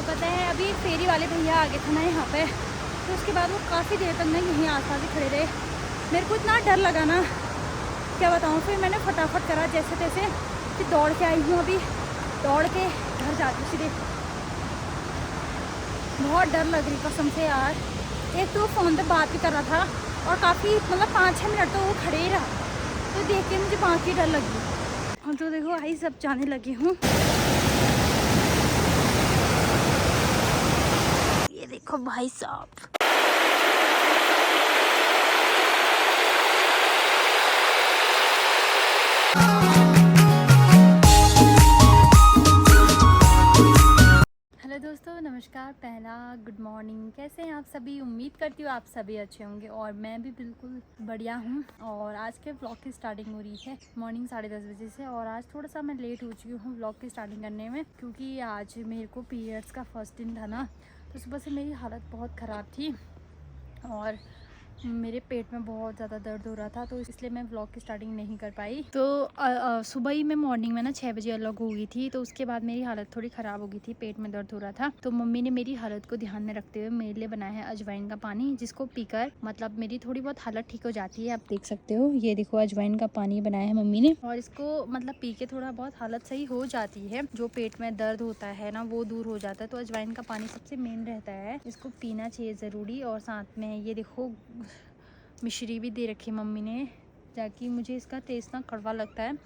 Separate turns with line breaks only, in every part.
पता है अभी फेरी वाले भैया आ गए थे ना यहाँ पे, तो उसके बाद वो काफ़ी देर तक ना यहीं आस-पास ही खड़े रहे। मेरे को इतना डर लगा ना क्या बताऊँ। फिर मैंने फटाफट करा जैसे तैसे, फिर दौड़ के आई हूँ। अभी दौड़ के घर जाती हूँ सीधे। बहुत डर लग रही कसम से यार। एक तो फ़ोन पे बात भी कर रहा था और काफ़ी मतलब 5-6 मिनट तो वो खड़े ही रहा, तो देख के मुझे बाकी डर लगी। और तो देखो आई सब जाने लगी हूँ। ये देखो भाई साहब, हेलो दोस्तों, नमस्कार, पहला गुड मॉर्निंग। कैसे हैं आप सभी? उम्मीद करती हूँ आप सभी अच्छे होंगे और मैं भी बिल्कुल बढ़िया हूँ। और आज के व्लॉग की स्टार्टिंग हो रही है मॉर्निंग 10:30 बजे से। और आज थोड़ा सा मैं लेट हो चुकी हूँ व्लॉग की स्टार्टिंग करने में, क्योंकि आज मेरे को पीरियड्स का फर्स्ट दिन था ना, तो सुबह से मेरी हालत बहुत ख़राब थी और मेरे पेट में बहुत ज़्यादा दर्द हो रहा था, तो इसलिए मैं व्लॉग की स्टार्टिंग नहीं कर पाई। तो सुबह ही मैं मॉर्निंग में ना 6 बजे अलग हो गई थी, तो उसके बाद मेरी हालत थोड़ी ख़राब हो गई थी, पेट में दर्द हो रहा था। तो मम्मी ने मेरी हालत को ध्यान में रखते हुए मेरे लिए बनाया है अजवाइन का पानी, जिसको पीकर मतलब मेरी थोड़ी बहुत हालत ठीक हो जाती है। आप देख सकते हो, ये देखो अजवाइन का पानी बनाया है मम्मी ने, और इसको मतलब पी के थोड़ा बहुत हालत सही हो जाती है। जो पेट में दर्द होता है ना वो दूर हो जाता है। तो अजवाइन का पानी सबसे मेन रहता है, इसको पीना चाहिए ज़रूरी। और साथ में ये देखो मिश्री भी दे रखी मम्मी ने, ताकि मुझे इसका टेस्ट ना कड़वा लगता है,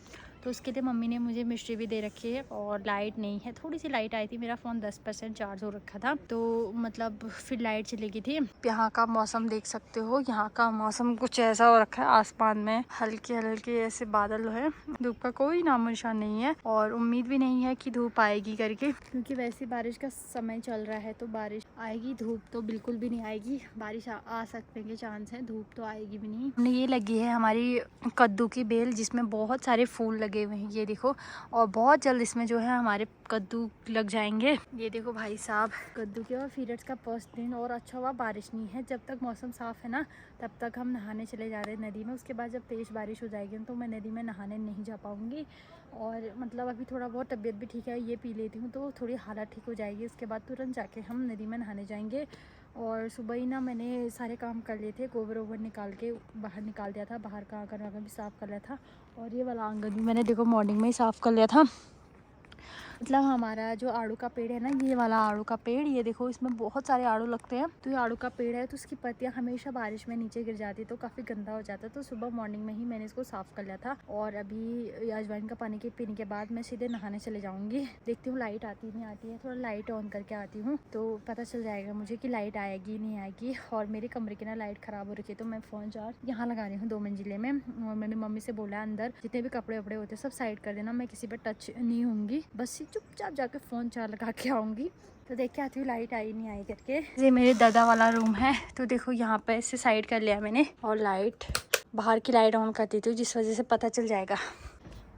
तो उसके लिए मम्मी ने मुझे मिश्री भी दे रखी है। और लाइट नहीं है, थोड़ी सी लाइट आई थी, मेरा फ़ोन 10% चार्ज हो रखा था, तो मतलब फिर लाइट चली गई थी। यहाँ का मौसम देख सकते हो, यहाँ का मौसम कुछ ऐसा हो रखा है, आसमान में हल्के हल्के ऐसे बादल है, धूप का कोई नामो निशान नहीं है और उम्मीद भी नहीं है कि धूप आएगी करके, क्योंकि वैसे बारिश का समय चल रहा है, तो बारिश आएगी, धूप तो बिल्कुल भी नहीं आएगी। बारिश आ सकने के चांस है, धूप तो आएगी भी नहीं। हमने ये लगी है हमारी कद्दू की बेल, जिसमें बहुत सारे फूल लगे हुए हैं, ये देखो। और बहुत जल्द इसमें जो है हमारे कद्दू लग जाएंगे। ये देखो भाई साहब कद्दू के। और पीरियड्स का फर्स्ट दिन, और अच्छा हुआ बारिश नहीं है। जब तक मौसम साफ है ना तब तक हम नहाने चले जा रहे हैं नदी में। उसके बाद जब तेज़ बारिश हो जाएगी तो मैं नदी में नहाने नहीं जा पाऊँगी। और मतलब अभी थोड़ा बहुत तबीयत भी ठीक है, ये पी लेती हूँ तो थोड़ी हालत ठीक हो जाएगी। उसके बाद तुरंत जाके हम नदी में नहाने जाएंगे। और सुबह ही ना मैंने सारे काम कर लिए थे, गोबर वोबर निकाल के बाहर निकाल दिया था, बाहर का आंगन वागन भी साफ़ कर लिया था। और ये वाला आंगन भी मैंने देखो मॉर्निंग में ही साफ़ कर लिया था। मतलब हमारा जो आड़ू का पेड़ है ना, ये वाला आड़ू का पेड़, ये देखो इसमें बहुत सारे आड़ू लगते हैं। तो ये आड़ू का पेड़ है, तो उसकी पत्तियां हमेशा बारिश में नीचे गिर जाती है, तो काफ़ी गंदा हो जाता है। तो सुबह मॉर्निंग में ही मैंने इसको साफ़ कर लिया था। और अभी अजवाइन का पानी के पीने के बाद मैं सीधे नहाने चले जाऊँगी। देखती हूँ लाइट आती नहीं आती है, थोड़ा लाइट ऑन करके आती हूँ तो पता चल जाएगा मुझे कि लाइट आएगी नहीं आएगी। और मेरे कमरे की ना लाइट ख़राब हो रखी है, तो मैं फ़ोन चार्ज यहाँ लगा रही हूँ 2 मंजिले में। और मैंने मम्मी से बोला अंदर जितने भी कपड़े वपड़े होते हैं सब साइड कर देना, मैं किसी पर टच नहीं होंगी, बस चुपचाप जाके फ़ोन चार्ज लगा के आऊँगी। तो देख के आती हूँ लाइट आई नहीं आई करके। ये मेरे दादा वाला रूम है, तो देखो यहाँ पे इसे साइड कर लिया मैंने, और लाइट बाहर की लाइट ऑन कर देती हूँ, जिस वजह से पता चल जाएगा।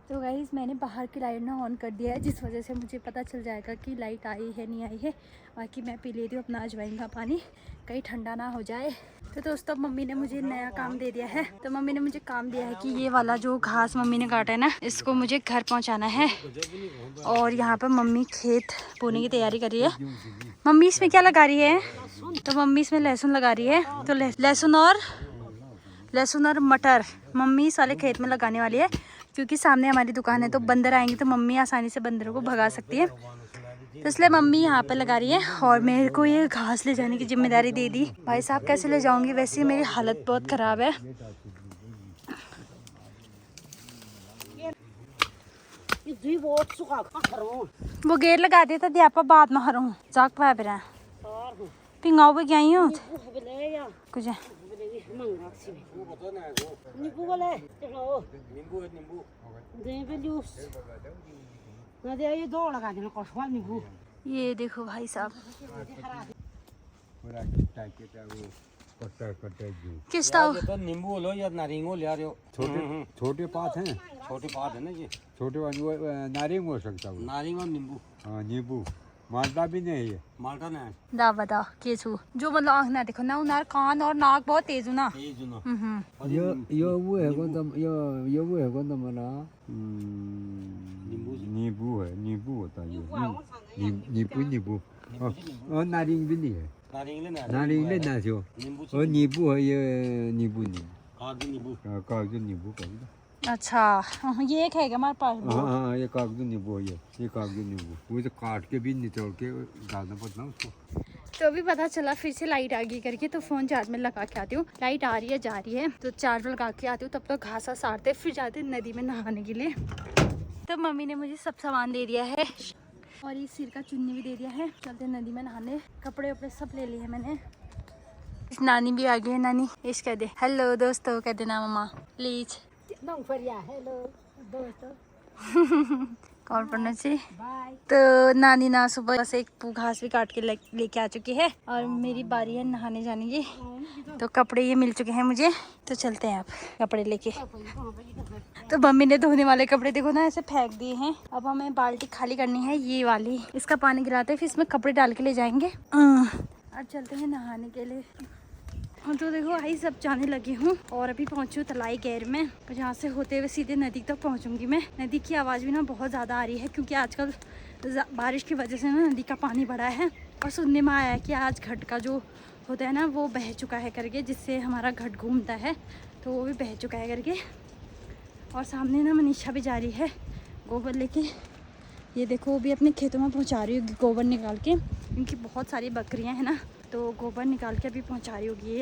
तो गाइस मैंने बाहर की लाइट ना ऑन कर दिया है, जिस वजह से मुझे पता चल जाएगा कि लाइट आई है नहीं आई है। बाकी मैं पी लेती हूँ अपना अजवाइन का पानी, कहीं ठंडा ना हो जाए। तो दोस्तों मम्मी ने मुझे नया काम दे दिया है। तो मम्मी ने मुझे काम दिया है कि ये वाला जो घास मम्मी ने काटा है ना, इसको मुझे घर पहुँचाना है। और यहाँ पर मम्मी खेत बोने की तैयारी कर रही है। मम्मी इसमें क्या लगा रही है? तो मम्मी इसमें लहसुन लगा रही है। तो लहसुन और मटर मम्मी इस वाले खेत में लगाने वाली है, क्योंकि सामने हमारी दुकान है, तो बंदर आएंगे तो मम्मी आसानी से बंदरों को भगा सकती है। तो इसलिए मम्मी यहाँ पे लगा रही है, और मेरे को ये घास ले जाने की जिम्मेदारी दे दी। भाई साहब कैसे ले जाऊंगी, वैसे ही मेरी हालत बहुत ख़राब है। वो गेट लगा दिया था दियापा बाद में हरूँ जाक पाया पिंगाओ पे क्या ही हो कुछ ये देखो भाई साहब किस
तो नींबू लो या नारिंगो ले आ रहे हो।
छोटे पात हैं,
छोटे पात है ना जी,
छोटे नारिंग हो सकता है।
नारिंग और नींबू।
हाँ नींबू, माल्टा भी नहीं है।
माल्टा नहीं
दा बता के छु जो मतलब आँख ना देखो ना, उनार कान और नाक बहुत तेज हो ना।
ये जुना
ये वो है कौन सा, ये वो है कौन सा मना नींबू है, नींबू होता है ये नींबू। और नारिंग भी नहीं है नारिंग लेना जो और नींबू है ये नींबू नहीं कागज नींबू का
अच्छा ये एक है क्या हमारे पास?
हाँ हाँ ये कागज नींबू है ये कागज नींबू वो तो काट के भी निचोड़ के डालना पड़ता है उसको।
तो अभी पता चला फिर से लाइट आ गई करके, तो फ़ोन चार्ज में लगा के आती हूँ। लाइट आ रही है जा रही है तो चार्ज में लगा के आती हूँ, तब तक घासा सारते फिर जाते नदी में नहाने के लिए। तो मम्मी ने मुझे सब सामान दे दिया है और ये सिर का चुन्नी भी दे दिया है। चलते नदी में नहाने, कपड़े वपड़े सब ले लिए मैंने। नानी भी आ गई है, नानी इश कह दे हेलो दोस्तों, कह देना मम्मा प्लीज। हेलो दोस्तों कौन पढ़ना चाहिए। तो नानी ना सुबह से एक घास भी काट के लेके आ चुकी है और मेरी बारी है नहाने जाने की। तो कपड़े ये मिल चुके हैं मुझे, तो चलते हैं आप कपड़े लेके। तो मम्मी ने धोने वाले कपड़े देखो ना ऐसे फेंक दिए हैं। अब हमें बाल्टी खाली करनी है ये वाली, इसका पानी गिराते हैं फिर इसमें कपड़े डाल के ले जाएंगे। अब चलते हैं नहाने के लिए। तो देखो आई सब जाने लगी हूँ और अभी पहुँचू तलाई गैर में, जहाँ से होते हुए सीधे नदी तक पहुँचूंगी मैं। नदी की आवाज़ भी ना बहुत ज़्यादा आ रही है क्योंकि आजकल बारिश की वजह से ना नदी का पानी बढ़ा है। और सुनने में आया है कि आज घट का जो होता है ना वो बह चुका है करके, जिससे हमारा घट घूमता है तो वो भी बह चुका है करके। और सामने ना मनीषा भी जा रही है गोबर लेके। ये देखो वो भी अपने खेतों में पहुँचा रही होगी गोबर निकाल के, क्योंकि बहुत सारी बकरियाँ हैं ना तो गोबर निकाल के अभी पहुंचा रही होगी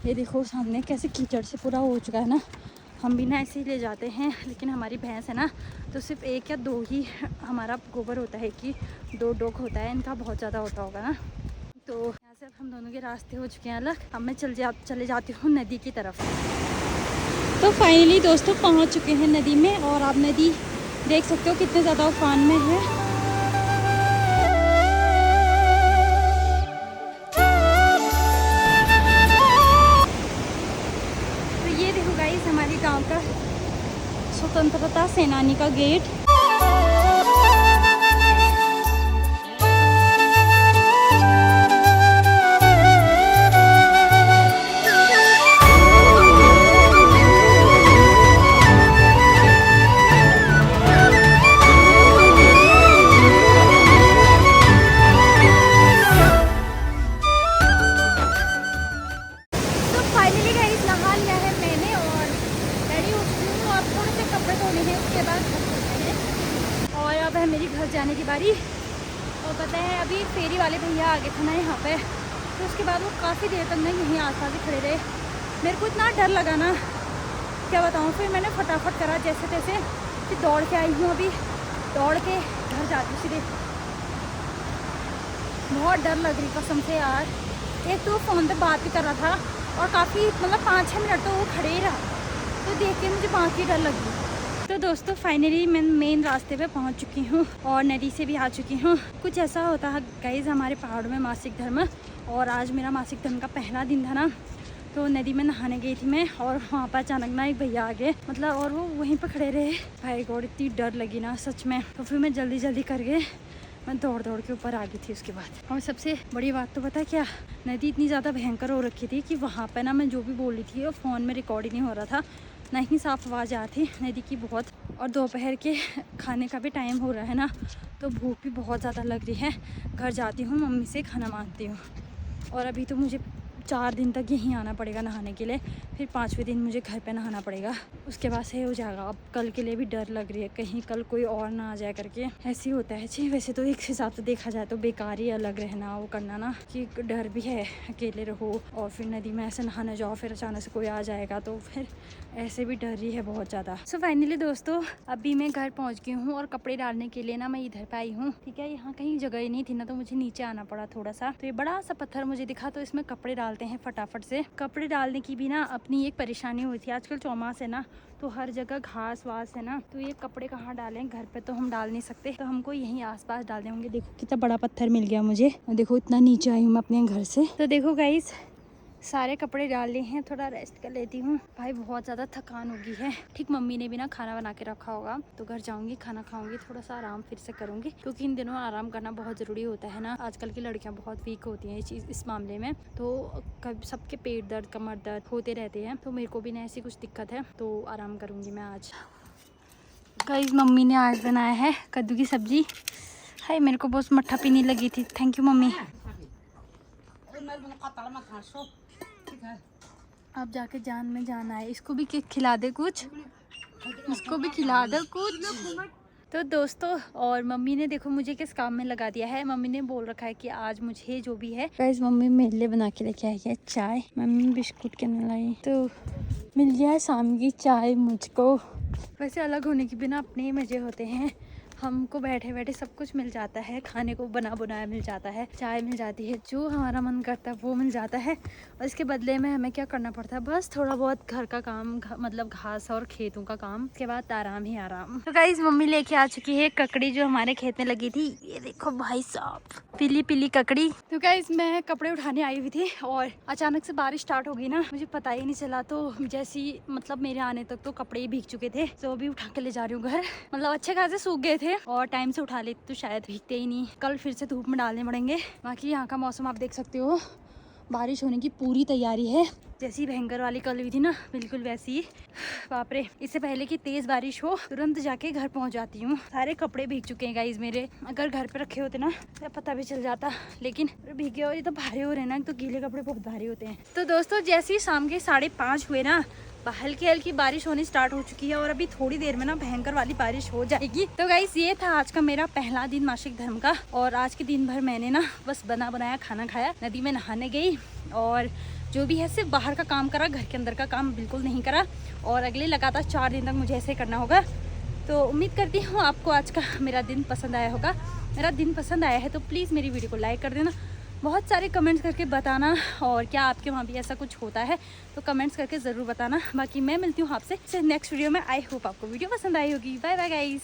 ये देखो सामने कैसे कीचड़ से पूरा हो चुका है ना। हम भी ना ऐसे ही ले जाते हैं, लेकिन हमारी भैंस है ना तो सिर्फ 1 या 2 ही हमारा गोबर होता है कि 2 डोक होता है, इनका बहुत ज़्यादा होता होगा ना। तो यहाँ से अब हम दोनों के रास्ते हो चुके हैं अलग। अब मैं चले जाती हूँ नदी की तरफ। तो फाइनली दोस्तों पहुँच चुके हैं नदी में और आप नदी देख सकते हो कितने ज़्यादा उफान में है। हमारे गांव का स्वतंत्रता सेनानी का गेट। और अब है मेरी घर जाने की बारी। और पता है अभी फेरी वाले भैया आ गए थे ना यहाँ पे, तो उसके बाद वो काफ़ी देर तक ना यहीं आसपास ही खड़े रहे। मेरे को इतना डर लगा ना क्या बताऊँ। फिर मैंने फटाफट करा जैसे तैसे, फिर दौड़ के आई हूँ। अभी दौड़ के घर जाती हूँ सीधे। बहुत डर लग रही कसम से यार। एक तो फ़ोन पे बात भी कर रहा था और काफ़ी मतलब 5-6 मिनट तो वो खड़े ही रहा, तो देख के मुझे बाकी डर लगी। तो दोस्तों फाइनली मैं मेन रास्ते पे पहुंच चुकी हूँ और नदी से भी आ चुकी हूँ। कुछ ऐसा होता है गाइस हमारे पहाड़ों में मासिक धर्म, और आज मेरा मासिक धर्म का पहला दिन था ना, तो नदी में नहाने गई थी मैं और वहाँ पर अचानक ना एक भैया आ गए मतलब, और वो वहीं पर खड़े रहे। भाई गॉड इतनी डर लगी ना सच में। तो फिर मैं जल्दी करके मैं दौड़ के ऊपर आ गई थी उसके बाद। और सबसे बड़ी बात तो पता क्या, नदी इतनी ज़्यादा भयंकर हो रखी थी कि वहाँ पर ना मैं जो भी बोल रही थी वो फ़ोन में रिकॉर्ड ही नहीं हो रहा था, ना ही साफ़ आवाज़ आ रही थी नदी की बहुत। और दोपहर के खाने का भी टाइम हो रहा है ना, तो भूख भी बहुत ज़्यादा लग रही है। घर जाती हूँ मम्मी से खाना मांगती हूँ। और अभी तो मुझे 4 दिन तक यहीं आना पड़ेगा नहाने के लिए, फिर 5वें दिन मुझे घर पे नहाना पड़ेगा, उसके बाद से हो जाएगा। अब कल के लिए भी डर लग रही है, कहीं कल कोई और ना आ जाए करके, ऐसे ही होता है जी। वैसे तो एक हिसाब से देखा जाए तो बेकार ही अलग रहना वो करना ना, कि डर भी है अकेले रहो और फिर नदी में ऐसे नहाने जाओ, फिर अचानक से कोई आ जाएगा तो फिर ऐसे भी डर रही है बहुत ज़्यादा। सो फाइनली दोस्तों अभी मैं घर पहुँच गई हूँ और कपड़े डालने के लिए ना मैं इधर पे आई हूँ, ठीक है। यहाँ कहीं जगह ही नहीं थी ना, तो मुझे नीचे आना पड़ा थोड़ा सा। तो ये बड़ा सा पत्थर मुझे दिखा, तो इसमें कपड़े डालते हैं फटाफट से। कपड़े डालने की भी ना अपनी एक परेशानी होती है। आजकल चौमास है ना, तो हर जगह घास वास है ना, तो ये कपड़े कहाँ डालें, घर पे तो हम डाल नहीं सकते, तो हमको यहीं आसपास डालने होंगे। देखो कितना बड़ा पत्थर मिल गया मुझे, देखो इतना नीचे आई हूँ मैं अपने घर से। तो देखो गाइस सारे कपड़े डाल लिए हैं, थोड़ा रेस्ट कर लेती हूँ। भाई बहुत ज़्यादा थकान हो गई है। ठीक मम्मी ने भी ना खाना बना के रखा होगा, तो घर जाऊंगी खाना खाऊंगी, थोड़ा सा आराम फिर से करूंगी, क्योंकि इन दिनों आराम करना बहुत ज़रूरी होता है ना। आजकल की लड़कियां बहुत वीक होती हैं इस मामले में, तो सबके पेट दर्द कमर दर्द होते रहते हैं, तो मेरे को भी ना ऐसी कुछ दिक्कत है, तो आराम करूँगी मैं आज। गाइस मम्मी ने आज बनाया है कद्दू की सब्जी, हाय मेरे को बहुत मट्ठा पीनी लगी थी। Thank you mummy. अब जाके जान में जाना है। इसको भी खिला दे कुछ, इसको भी खिला दो कुछ। तो दोस्तों और मम्मी ने देखो मुझे किस काम में लगा दिया है। मम्मी ने बोल रखा है कि आज मुझे जो भी है गाइस, मम्मी मेरे लिए बना के लेके आई है चाय। मम्मी बिस्कुट के न लाई तो मिल गया है शाम की चाय मुझको। वैसे अलग होने के बिना अपने ही मजे होते हैं। हमको बैठे बैठे सब कुछ मिल जाता है, खाने को बना बनाया मिल जाता है, चाय मिल जाती है, जो हमारा मन करता है वो मिल जाता है। और इसके बदले में हमें क्या करना पड़ता है, बस थोड़ा बहुत घर का काम, मतलब घास और खेतों का काम, उसके बाद आराम ही आराम। तो गाइस मम्मी लेके आ चुकी है ककड़ी जो हमारे खेत में लगी थी। ये देखो भाई साहब, पीली पीली ककड़ी। तो गाइस मैं कपड़े उठाने आई हुई थी और अचानक से बारिश स्टार्ट हो गई ना, मुझे पता ही नहीं चला। तो जैसी मतलब मेरे आने तक तो कपड़े ही भीग चुके थे, तो अभी उठा के ले जा रही हूँ घर। मतलब अच्छे खासे सूख गए थे और टाइम से उठा लेते तो शायद भीगते ही नहीं। कल फिर से धूप में डालने पड़ेंगे। बाकी यहाँ का मौसम आप देख सकते हो, बारिश होने की पूरी तैयारी है। जैसी भयंकर वाली कल हुई थी ना, बिल्कुल वैसी ही। बाप रे, इससे पहले कि तेज बारिश हो तुरंत जाके घर पहुंच जाती हूँ। सारे कपड़े भीग चुके हैं गाइस मेरे। अगर घर पे रखे होते ना तो पता भी चल जाता, लेकिन भीगे और ये तो भारी हो रहे हैं ना, तो गीले कपड़े बहुत भारी होते हैं। तो दोस्तों जैसे ही शाम के 5:30 हुए ना, हल्की हल्की बारिश होनी स्टार्ट हो चुकी है और अभी थोड़ी देर में ना भयंकर वाली बारिश हो जाएगी। तो गाइस ये था आज का मेरा पहला दिन मासिक धर्म का। और आज के दिन भर मैंने ना बस बना बनाया खाना खाया, नदी में नहाने गई और जो भी है सिर्फ बाहर का काम करा, घर के अंदर का काम बिल्कुल नहीं करा। और अगले लगातार 4 दिन तक मुझे ऐसे करना होगा। तो उम्मीद करती हूँ आपको आज का मेरा दिन पसंद आया होगा। मेरा दिन पसंद आया है तो प्लीज़ मेरी वीडियो को लाइक कर देना, बहुत सारे कमेंट्स करके बताना, और क्या आपके वहाँ भी ऐसा कुछ होता है तो कमेंट्स करके ज़रूर बताना। बाकी मैं मिलती हूँ आपसे नेक्स्ट वीडियो में। आई होप आपको वीडियो पसंद आई होगी। Bye bye guys.